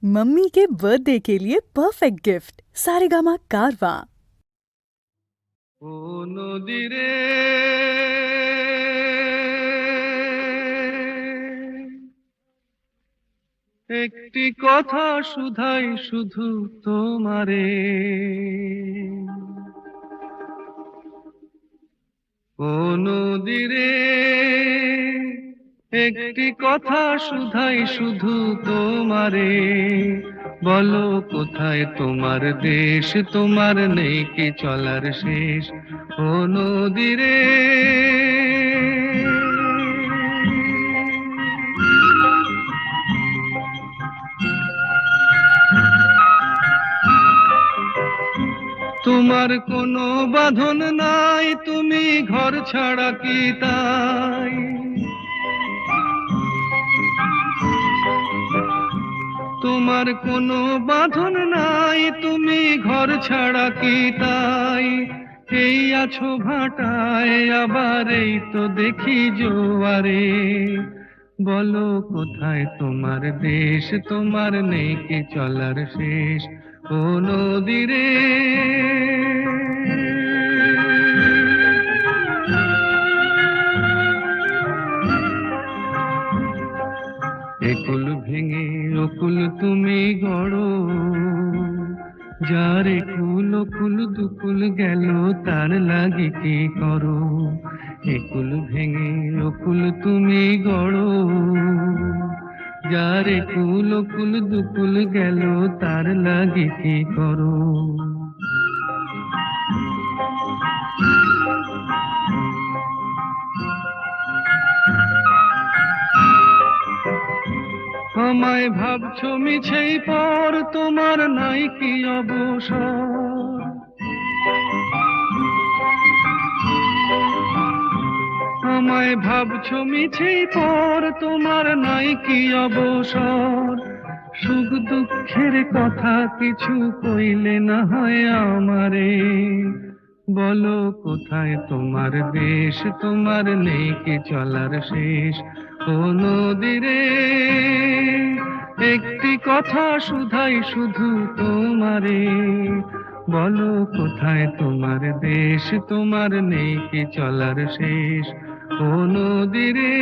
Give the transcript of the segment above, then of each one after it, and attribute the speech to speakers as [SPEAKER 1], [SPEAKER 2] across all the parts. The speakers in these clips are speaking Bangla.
[SPEAKER 1] मम्मी के बर्थडे के लिए परफेक्ट गिफ्ट सारेगामा कारवा।
[SPEAKER 2] ও নদী রে, একটি কথা শুধাই শুধু তোমারে। ও নদী রে, একটি কথা শুধাই শুধু তোমারে। বলো কোথায় তোমার দেশ, তোমার নেই কি চলার শেষ। ও নদী রে, তোমার কোনো বাঁধন নাই, তুমি ঘর ছাড়া কি তাই। তোমার কোনো বাঁধন নাই, তুমি ঘর ছাড়া কি তাই। এই আছো ভাটায়, আবার এই তো দেখি জোয়ারে। বলো কোথায় তোমার দেশ, তোমার নেই কি চলার শেষ। ও নদী রে, একুল ভেঙে অকুল তুমি গড়ো, যার একুল অকুল দুকুল গেল তার লাগি কি করো। একুল ভেঙে অকুল তুমি গড়ো, যার একুল অকুল দুকুল গেল তার লাগি কি করো। আমায় ভাবছো মিছেই পর, তোমার নাই কি অবসর। আমায় ভাবছো মিছেই পর, তোমার নাই কি অবসর। সুখ দুঃখের কথা কিছু কইলে না হয় আমারে। বলো কোথায় তোমার দেশ, তোমার নেই কি চলার শেষ। ও নদী রে, একটি কথা শুধাই শুধু তোমারে। বলো কোথায় তোমার দেশ, তোমার নেই কি চলার শেষ। ও নদী রে,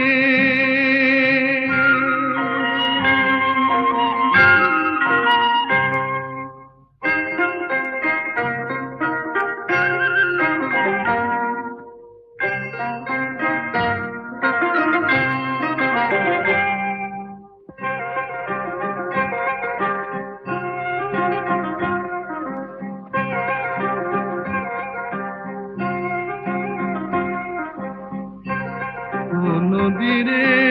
[SPEAKER 2] ও নদী রে।